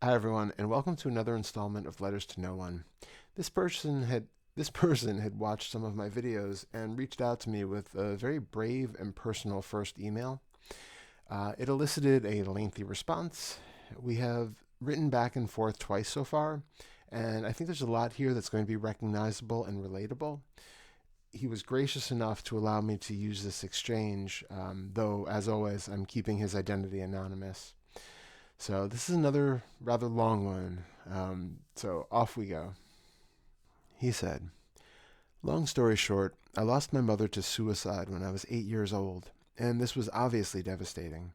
Hi everyone, and welcome to another installment of Letters to No One. This person had watched some of my videos and reached out to me with a very brave and personal first email. It elicited a lengthy response. We have written back and forth twice so far, and I think there's a lot here that's going to be recognizable and relatable. He was gracious enough to allow me to use this exchange, though, as always, I'm keeping his identity anonymous. So this is another rather long one. So off we go. He said, long story short, I lost my mother to suicide when I was 8 years old, and this was obviously devastating.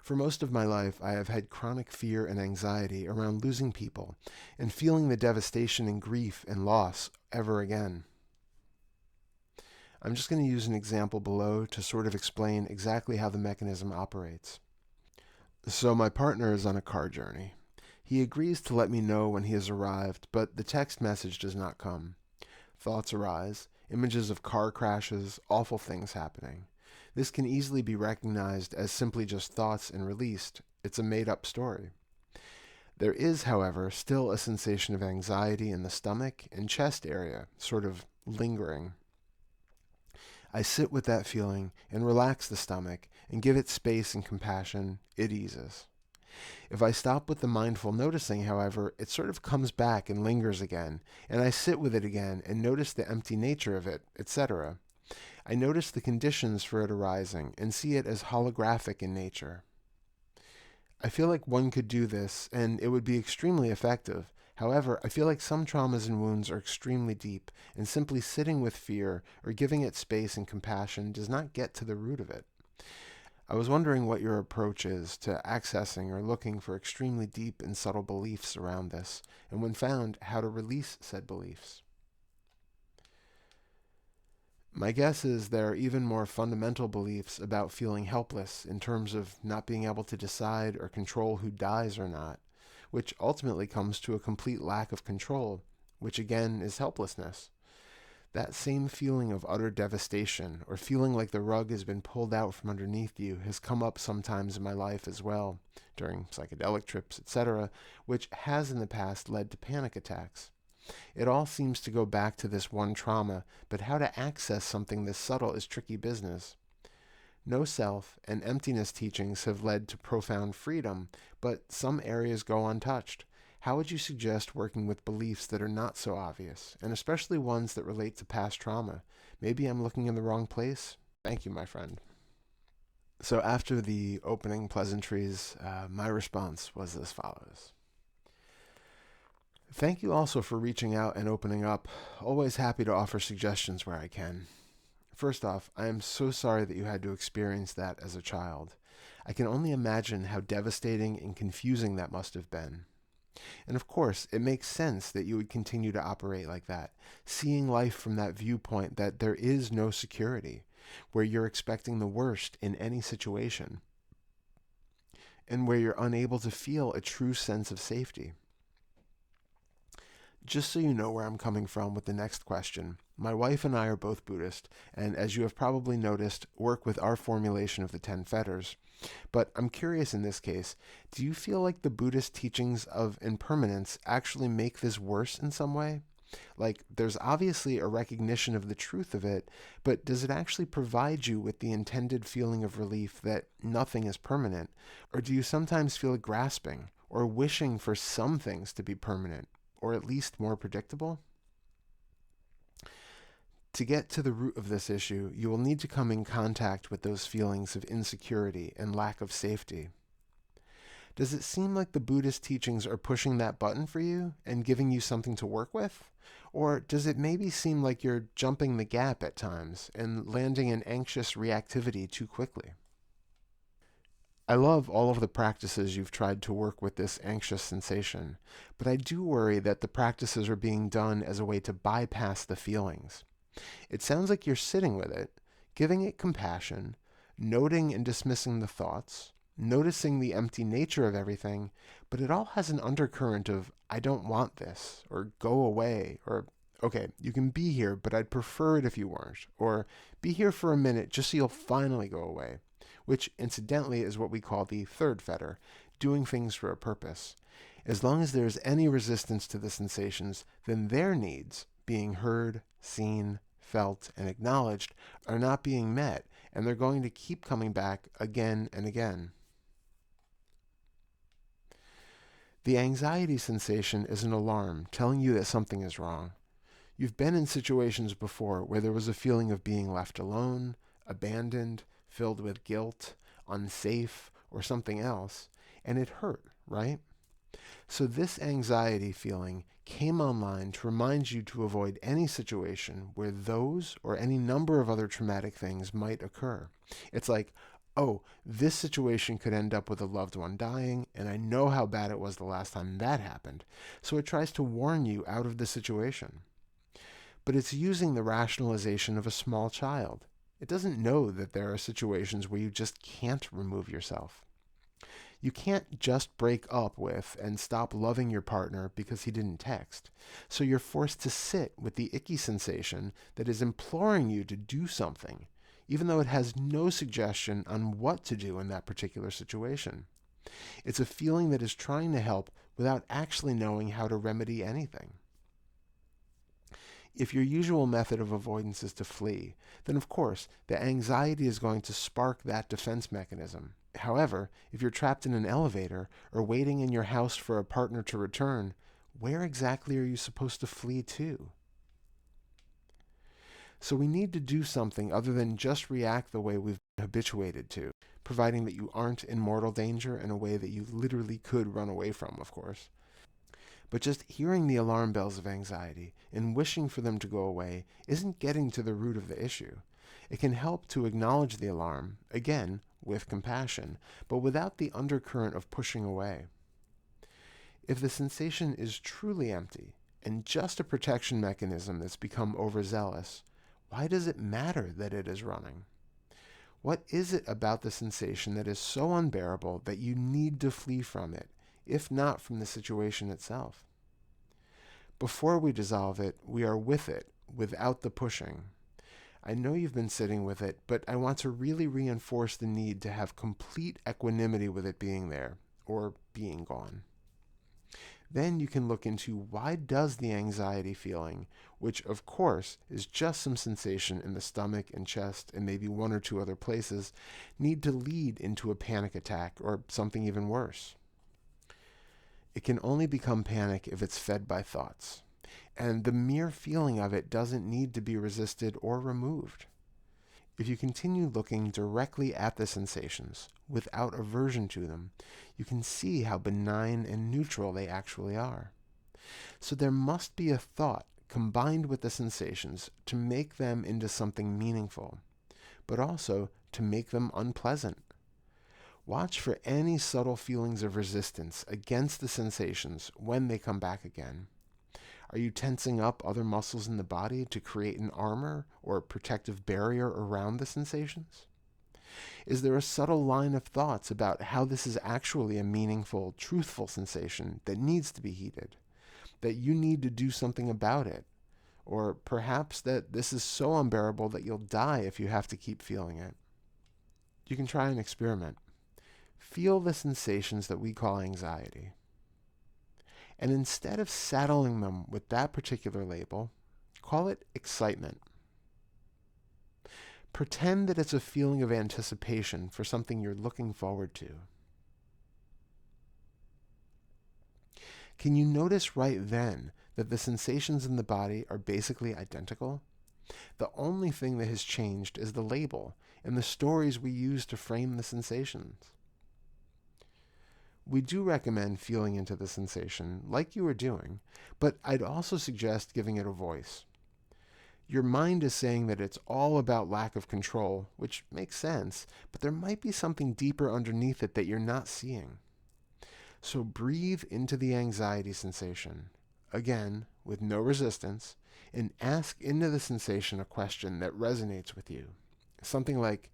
For most of my life, I have had chronic fear and anxiety around losing people and feeling the devastation and grief and loss ever again. I'm just going to use an example below to sort of explain exactly how the mechanism operates. So my partner is on a car journey. He agrees to let me know when he has arrived, but the text message does not come. Thoughts arise, images of car crashes, awful things happening. This can easily be recognized as simply just thoughts and released. It's a made up story. There is, however, still a sensation of anxiety in the stomach and chest area, sort of lingering. I sit with that feeling and relax the stomach and give it space and compassion. It eases. If I stop with the mindful noticing, however, it sort of comes back and lingers again, and I sit with it again and notice the empty nature of it, etc. I notice the conditions for it arising and see it as holographic in nature. I feel like one could do this, and it would be extremely effective. However, I feel like some traumas and wounds are extremely deep, and simply sitting with fear or giving it space and compassion does not get to the root of it. I was wondering what your approach is to accessing or looking for extremely deep and subtle beliefs around this, and when found, how to release said beliefs. My guess is there are even more fundamental beliefs about feeling helpless in terms of not being able to decide or control who dies or not, which ultimately comes to a complete lack of control, which again is helplessness. That same feeling of utter devastation or feeling like the rug has been pulled out from underneath you has come up sometimes in my life as well, during psychedelic trips, etc., which has in the past led to panic attacks. It all seems to go back to this one trauma, but how to access something this subtle is tricky business. No self and emptiness teachings have led to profound freedom, but some areas go untouched. How would you suggest working with beliefs that are not so obvious, and especially ones that relate to past trauma? Maybe I'm looking in the wrong place? Thank you, my friend. So, after the opening pleasantries, my response was as follows. Thank you also for reaching out and opening up. Always happy to offer suggestions where I can. First off, I am so sorry that you had to experience that as a child. I can only imagine how devastating and confusing that must have been. And of course, it makes sense that you would continue to operate like that, seeing life from that viewpoint that there is no security, where you're expecting the worst in any situation, and where you're unable to feel a true sense of safety. Just so you know where I'm coming from with the next question, my wife and I are both Buddhist, and as you have probably noticed, work with our formulation of the 10 fetters. But I'm curious in this case, do you feel like the Buddhist teachings of impermanence actually make this worse in some way? Like, there's obviously a recognition of the truth of it, but does it actually provide you with the intended feeling of relief that nothing is permanent? Or do you sometimes feel grasping or wishing for some things to be permanent, or at least more predictable? To get to the root of this issue, you will need to come in contact with those feelings of insecurity and lack of safety. Does it seem like the Buddhist teachings are pushing that button for you and giving you something to work with? Or does it maybe seem like you're jumping the gap at times and landing in anxious reactivity too quickly? I love all of the practices you've tried to work with this anxious sensation, but I do worry that the practices are being done as a way to bypass the feelings. It sounds like you're sitting with it, giving it compassion, noting and dismissing the thoughts, noticing the empty nature of everything, but it all has an undercurrent of, I don't want this, or go away, or, okay, you can be here, but I'd prefer it if you weren't, or be here for a minute just so you'll finally go away, which incidentally is what we call the third fetter, doing things for a purpose. As long as there is any resistance to the sensations, then their needs, being heard, seen, felt, and acknowledged, are not being met, and they're going to keep coming back again and again. The anxiety sensation is an alarm telling you that something is wrong. You've been in situations before where there was a feeling of being left alone, abandoned, filled with guilt, unsafe, or something else, and it hurt, right? So this anxiety feeling came online to remind you to avoid any situation where those or any number of other traumatic things might occur. It's like, oh, this situation could end up with a loved one dying, and I know how bad it was the last time that happened. So it tries to warn you out of the situation. But it's using the rationalization of a small child. It doesn't know that there are situations where you just can't remove yourself. You can't just break up with and stop loving your partner because he didn't text. So you're forced to sit with the icky sensation that is imploring you to do something, even though it has no suggestion on what to do in that particular situation. It's a feeling that is trying to help without actually knowing how to remedy anything. If your usual method of avoidance is to flee, then of course the anxiety is going to spark that defense mechanism. However, if you're trapped in an elevator or waiting in your house for a partner to return, where exactly are you supposed to flee to? So we need to do something other than just react the way we've been habituated to, providing that you aren't in mortal danger in a way that you literally could run away from, of course. But just hearing the alarm bells of anxiety and wishing for them to go away isn't getting to the root of the issue. It can help to acknowledge the alarm, again, with compassion, but without the undercurrent of pushing away. If the sensation is truly empty and just a protection mechanism that's become overzealous, why does it matter that it is running? What is it about the sensation that is so unbearable that you need to flee from it, if not from the situation itself? Before we dissolve it, we are with it, without the pushing. I know you've been sitting with it, but I want to really reinforce the need to have complete equanimity with it being there, or being gone. Then you can look into why does the anxiety feeling, which of course is just some sensation in the stomach and chest and maybe one or two other places, need to lead into a panic attack or something even worse. It can only become panic if it's fed by thoughts. And the mere feeling of it doesn't need to be resisted or removed. If you continue looking directly at the sensations, without aversion to them, you can see how benign and neutral they actually are. So there must be a thought combined with the sensations to make them into something meaningful, but also to make them unpleasant. Watch for any subtle feelings of resistance against the sensations when they come back again. Are you tensing up other muscles in the body to create an armor or a protective barrier around the sensations? Is there a subtle line of thoughts about how this is actually a meaningful, truthful sensation that needs to be heeded, that you need to do something about it, or perhaps that this is so unbearable that you'll die if you have to keep feeling it? You can try an experiment. Feel the sensations that we call anxiety. And instead of saddling them with that particular label, call it excitement. Pretend that it's a feeling of anticipation for something you're looking forward to. Can you notice right then that the sensations in the body are basically identical? The only thing that has changed is the label and the stories we use to frame the sensations. We do recommend feeling into the sensation, like you are doing, but I'd also suggest giving it a voice. Your mind is saying that it's all about lack of control, which makes sense, but there might be something deeper underneath it that you're not seeing. So breathe into the anxiety sensation, again, with no resistance, and ask into the sensation a question that resonates with you. Something like,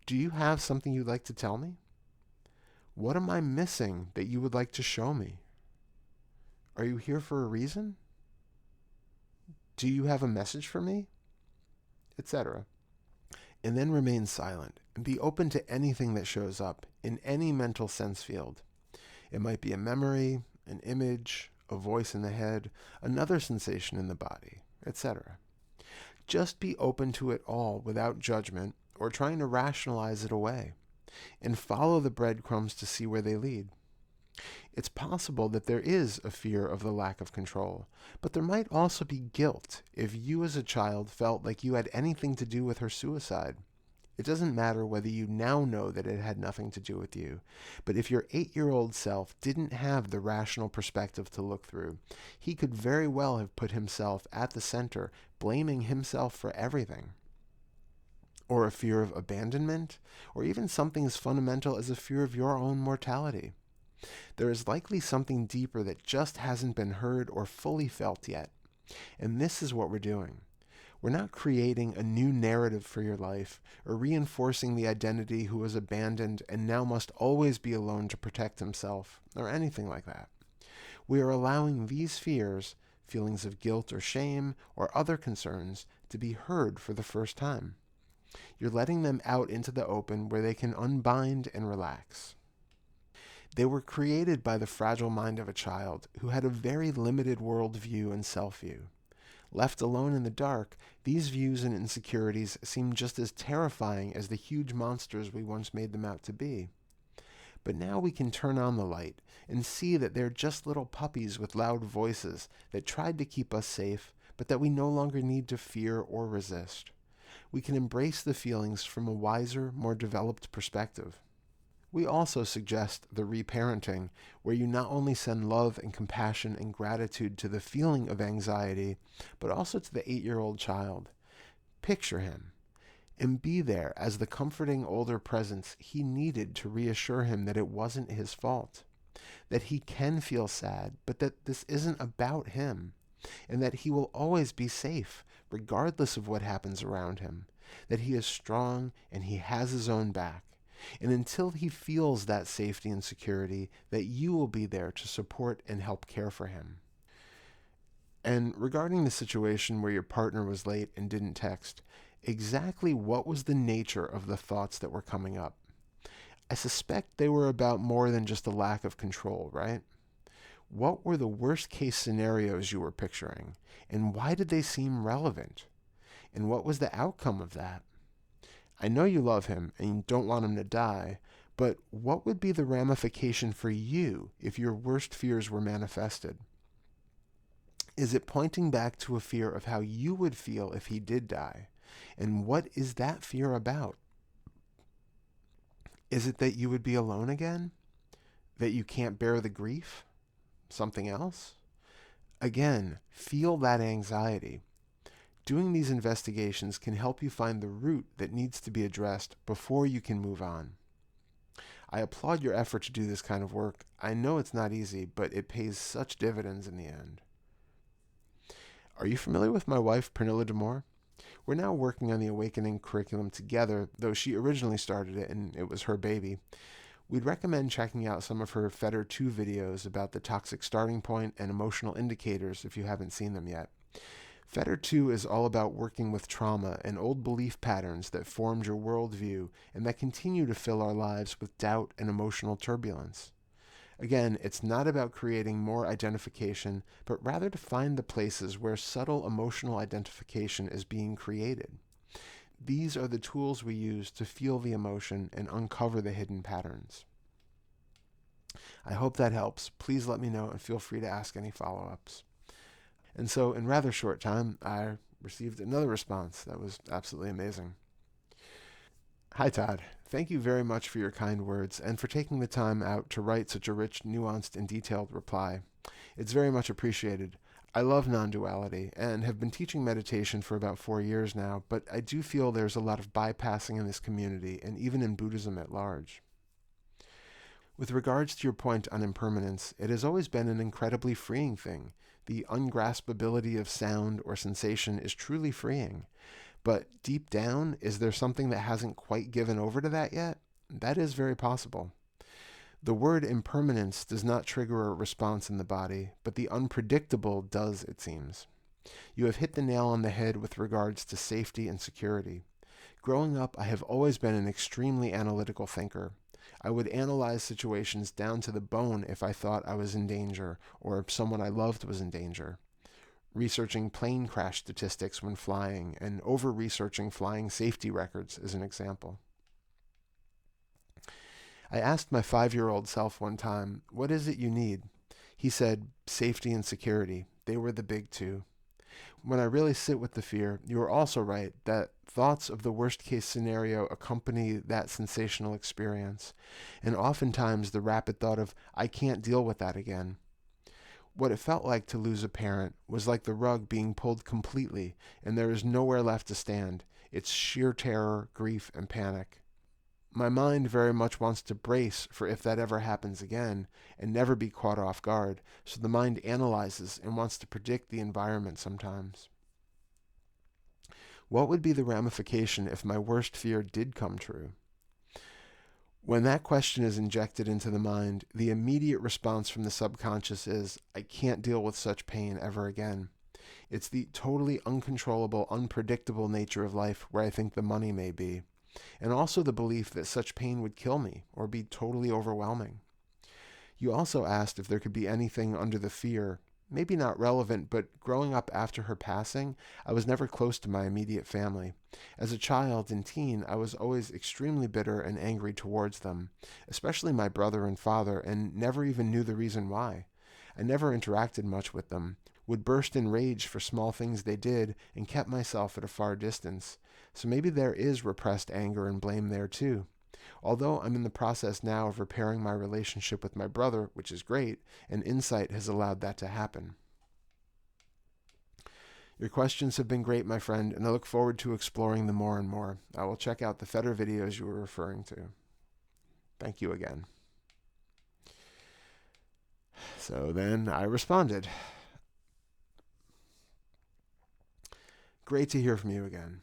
do you have something you'd like to tell me? What am I missing that you would like to show me? Are you here for a reason? Do you have a message for me? Etc. And then remain silent and be open to anything that shows up in any mental sense field. It might be a memory, an image, a voice in the head, another sensation in the body, etc. Just be open to it all without judgment or trying to rationalize it away, and follow the breadcrumbs to see where they lead. It's possible that there is a fear of the lack of control, but there might also be guilt if you as a child felt like you had anything to do with her suicide. It doesn't matter whether you now know that it had nothing to do with you, but if your 8-year-old self didn't have the rational perspective to look through, he could very well have put himself at the center, blaming himself for everything. Or a fear of abandonment, or even something as fundamental as a fear of your own mortality. There is likely something deeper that just hasn't been heard or fully felt yet. And this is what we're doing. We're not creating a new narrative for your life or reinforcing the identity who was abandoned and now must always be alone to protect himself or anything like that. We are allowing these fears, feelings of guilt or shame or other concerns, to be heard for the first time. You're letting them out into the open where they can unbind and relax. They were created by the fragile mind of a child who had a very limited worldview and self-view. Left alone in the dark, these views and insecurities seem just as terrifying as the huge monsters we once made them out to be. But now we can turn on the light and see that they're just little puppies with loud voices that tried to keep us safe, but that we no longer need to fear or resist. We can embrace the feelings from a wiser, more developed perspective. We also suggest the reparenting, where you not only send love and compassion and gratitude to the feeling of anxiety, but also to the 8-year-old child. Picture him, and be there as the comforting older presence he needed to reassure him that it wasn't his fault, that he can feel sad, but that this isn't about him, and that he will always be safe, regardless of what happens around him, that he is strong and he has his own back. And until he feels that safety and security, that you will be there to support and help care for him. And regarding the situation where your partner was late and didn't text, exactly what was the nature of the thoughts that were coming up? I suspect they were about more than just a lack of control, right? What were the worst case scenarios you were picturing? And why did they seem relevant? And what was the outcome of that? I know you love him and you don't want him to die, but what would be the ramification for you if your worst fears were manifested? Is it pointing back to a fear of how you would feel if he did die? And what is that fear about? Is it that you would be alone again? That you can't bear the grief? Something else? Again, feel that anxiety. Doing these investigations can help you find the root that needs to be addressed before you can move on. I applaud your effort to do this kind of work. I know it's not easy, but it pays such dividends in the end. Are you familiar with my wife, Pernilla Demore? We're now working on the Awakening curriculum together, though she originally started it and it was her baby. We'd recommend checking out some of her Fetter 2 videos about the toxic starting point and emotional indicators if you haven't seen them yet. Fetter 2 is all about working with trauma and old belief patterns that formed your worldview and that continue to fill our lives with doubt and emotional turbulence. Again, it's not about creating more identification, but rather to find the places where subtle emotional identification is being created. These are the tools we use to feel the emotion and uncover the hidden patterns. I hope that helps. Please let me know and feel free to ask any follow-ups. And so in rather short time, I received another response that was absolutely amazing. Hi, Todd. Thank you very much for your kind words and for taking the time out to write such a rich, nuanced, and detailed reply. It's very much appreciated. I love non-duality and have been teaching meditation for about 4 years now, but I do feel there's a lot of bypassing in this community and even in Buddhism at large. With regards to your point on impermanence, it has always been an incredibly freeing thing. The ungraspability of sound or sensation is truly freeing. But deep down, is there something that hasn't quite given over to that yet? That is very possible. The word impermanence does not trigger a response in the body, but the unpredictable does, it seems. You have hit the nail on the head with regards to safety and security. Growing up, I have always been an extremely analytical thinker. I would analyze situations down to the bone if I thought I was in danger or if someone I loved was in danger. Researching plane crash statistics when flying and over-researching flying safety records is an example. I asked my 5-year-old self one time, "What is it you need?" He said, "Safety and security. They were the big two." When I really sit with the fear, you are also right that thoughts of the worst case scenario accompany that sensational experience, and oftentimes the rapid thought of, "I can't deal with that again." What it felt like to lose a parent was like the rug being pulled completely, and there is nowhere left to stand. It's sheer terror, grief, and panic. My mind very much wants to brace for if that ever happens again and never be caught off guard, so the mind analyzes and wants to predict the environment sometimes. What would be the ramification if my worst fear did come true? When that question is injected into the mind, the immediate response from the subconscious is, "I can't deal with such pain ever again." It's the totally uncontrollable, unpredictable nature of life where I think the money may be, and also the belief that such pain would kill me or be totally overwhelming. You also asked if there could be anything under the fear. Maybe not relevant, but growing up after her passing, I was never close to my immediate family. As a child and teen, I was always extremely bitter and angry towards them, especially my brother and father, and never even knew the reason why. I never interacted much with them, would burst in rage for small things they did, and kept myself at a far distance. So maybe there is repressed anger and blame there too. Although I'm in the process now of repairing my relationship with my brother, which is great, and insight has allowed that to happen. Your questions have been great, my friend, and I look forward to exploring them more and more. I will check out the Feder videos you were referring to. Thank you again. So then I responded. Great to hear from you again.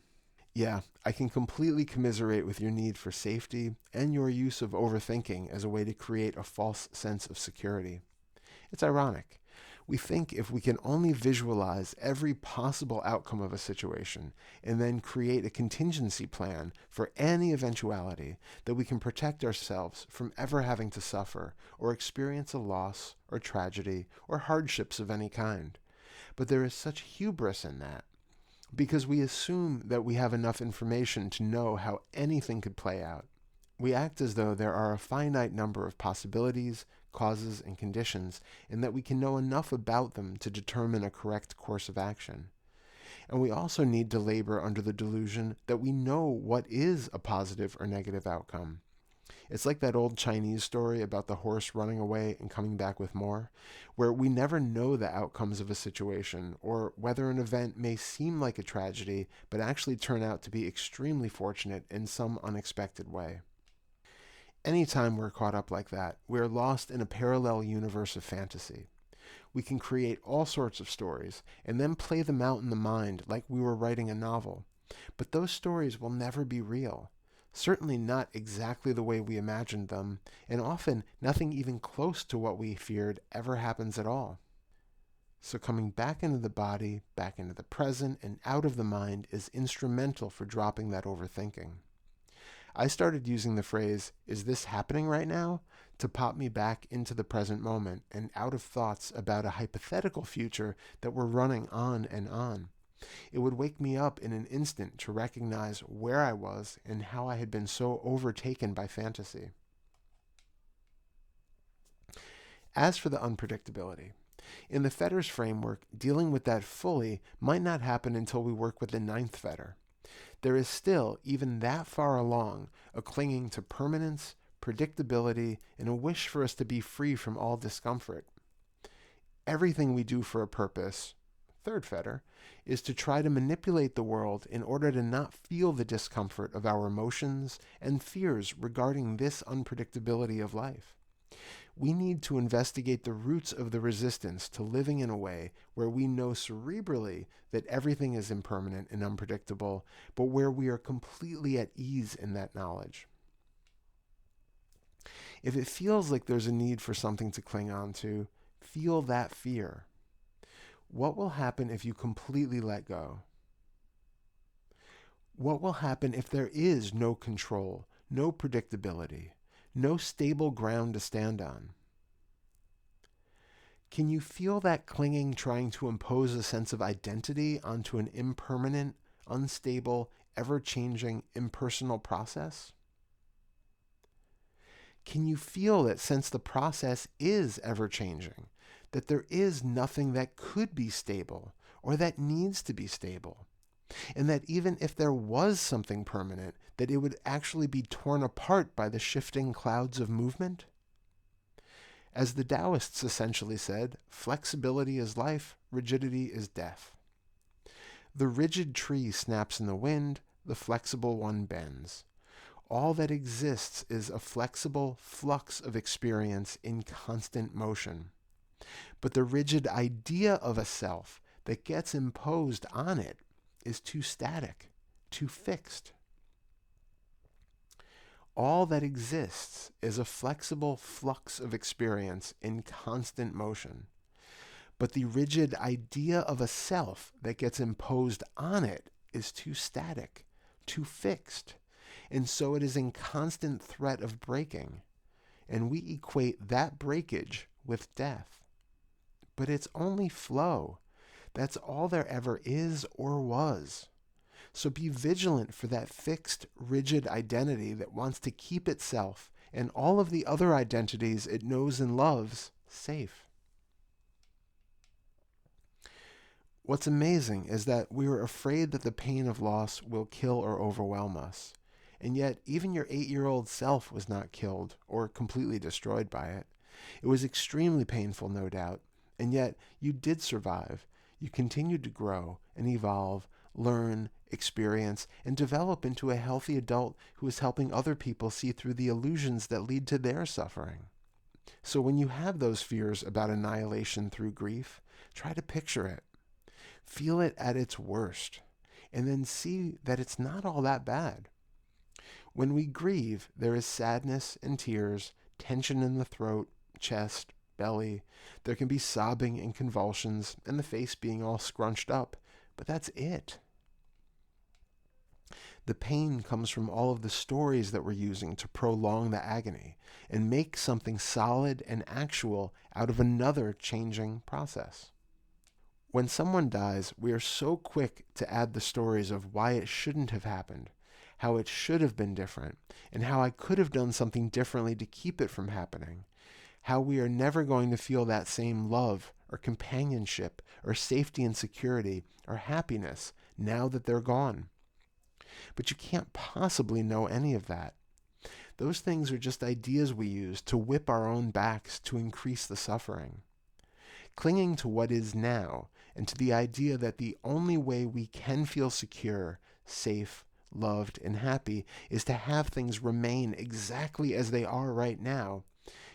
Yeah, I can completely commiserate with your need for safety and your use of overthinking as a way to create a false sense of security. It's ironic. We think if we can only visualize every possible outcome of a situation and then create a contingency plan for any eventuality, that we can protect ourselves from ever having to suffer or experience a loss or tragedy or hardships of any kind. But there is such hubris in that, because we assume that we have enough information to know how anything could play out. We act as though there are a finite number of possibilities, causes, and conditions, and that we can know enough about them to determine a correct course of action. And we also need to labor under the delusion that we know what is a positive or negative outcome. It's like that old Chinese story about the horse running away and coming back with more, where we never know the outcomes of a situation or whether an event may seem like a tragedy but actually turn out to be extremely fortunate in some unexpected way. Anytime we're caught up like that, we're lost in a parallel universe of fantasy. We can create all sorts of stories and then play them out in the mind like we were writing a novel. But those stories will never be real. Certainly not exactly the way we imagined them, and often nothing even close to what we feared ever happens at all. So coming back into the body, back into the present, and out of the mind is instrumental for dropping that overthinking. I started using the phrase, "Is this happening right now?" to pop me back into the present moment and out of thoughts about a hypothetical future that were running on and on. It would wake me up in an instant to recognize where I was and how I had been so overtaken by fantasy. As for the unpredictability, in the Feder's framework, dealing with that fully might not happen until we work with the ninth Feder. There is still, even that far along, a clinging to permanence, predictability, and a wish for us to be free from all discomfort. Everything we do for a purpose, third Feder, is to try to manipulate the world in order to not feel the discomfort of our emotions and fears regarding this unpredictability of life. We need to investigate the roots of the resistance to living in a way where we know cerebrally that everything is impermanent and unpredictable, but where we are completely at ease in that knowledge. If it feels like there's a need for something to cling on to, feel that fear. What will happen if you completely let go? What will happen if there is no control, no predictability, no stable ground to stand on? Can you feel that clinging trying to impose a sense of identity onto an impermanent, unstable, ever-changing, impersonal process? Can you feel that since the process is ever-changing, that there is nothing that could be stable or that needs to be stable? And that even if there was something permanent, that it would actually be torn apart by the shifting clouds of movement? As the Taoists essentially said, flexibility is life, rigidity is death. The rigid tree snaps in the wind, the flexible one bends. All that exists is a flexible flux of experience in constant motion. But the rigid idea of a self that gets imposed on it is too static, too fixed. All that exists is a flexible flux of experience in constant motion. But the rigid idea of a self that gets imposed on it is too static, too fixed, and so it is in constant threat of breaking. And we equate that breakage with death. But it's only flow. That's all there ever is or was. So be vigilant for that fixed, rigid identity that wants to keep itself and all of the other identities it knows and loves safe. What's amazing is that we are afraid that the pain of loss will kill or overwhelm us. And yet, even your 8-year-old self was not killed or completely destroyed by it. It was extremely painful, no doubt, and yet you did survive. You continued to grow and evolve, learn, experience, and develop into a healthy adult who is helping other people see through the illusions that lead to their suffering. So when you have those fears about annihilation through grief, try to picture it. Feel it at its worst, and then see that it's not all that bad. When we grieve, there is sadness and tears, tension in the throat, chest, belly. There can be sobbing and convulsions, and the face being all scrunched up, but that's it. The pain comes from all of the stories that we're using to prolong the agony and make something solid and actual out of another changing process. When someone dies, we are so quick to add the stories of why it shouldn't have happened, how it should have been different, and how I could have done something differently to keep it from happening, how we are never going to feel that same love or companionship or safety and security or happiness now that they're gone. But you can't possibly know any of that. Those things are just ideas we use to whip our own backs to increase the suffering. Clinging to what is now and to the idea that the only way we can feel secure, safe, loved, and happy is to have things remain exactly as they are right now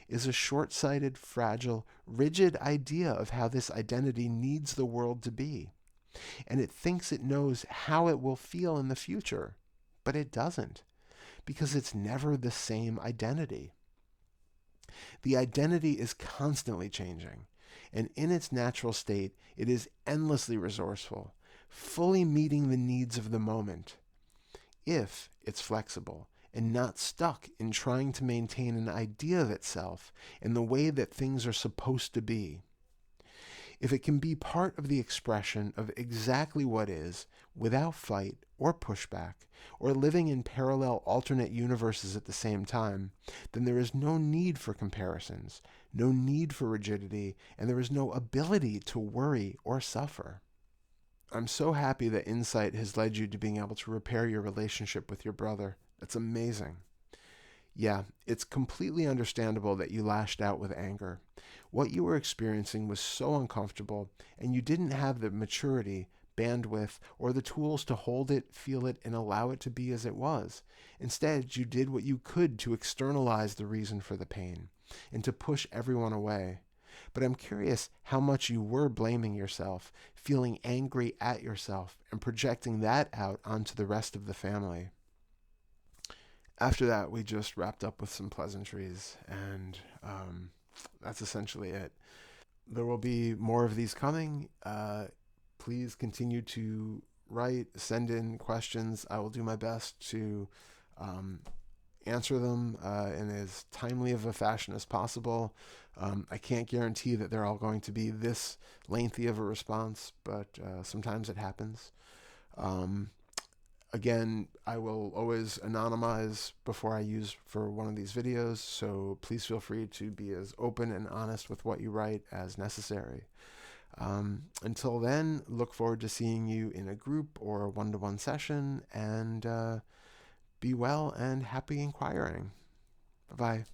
is a short-sighted, fragile, rigid idea of how this identity needs the world to be. And it thinks it knows how it will feel in the future, but it doesn't, because it's never the same identity. The identity is constantly changing, and in its natural state, it is endlessly resourceful, fully meeting the needs of the moment, if it's flexible and not stuck in trying to maintain an idea of itself in the way that things are supposed to be. If it can be part of the expression of exactly what is, without fight or pushback, or living in parallel alternate universes at the same time, then there is no need for comparisons, no need for rigidity, and there is no ability to worry or suffer. I'm so happy that insight has led you to being able to repair your relationship with your brother. That's amazing. Yeah, it's completely understandable that you lashed out with anger. What you were experiencing was so uncomfortable, and you didn't have the maturity, bandwidth, or the tools to hold it, feel it, and allow it to be as it was. Instead, you did what you could to externalize the reason for the pain and to push everyone away. But I'm curious how much you were blaming yourself, feeling angry at yourself, and projecting that out onto the rest of the family. After that, we just wrapped up with some pleasantries, and that's essentially it. There will be more of these coming. Please continue to write, send in questions. I will do my best to answer them in as timely of a fashion as possible. I can't guarantee that they're all going to be this lengthy of a response, but sometimes it happens. Um, Again, I will always anonymize before I use for one of these videos, so please feel free to be as open and honest with what you write as necessary. Until then, look forward to seeing you in a group or a one-to-one session, and be well and happy inquiring. Bye-bye.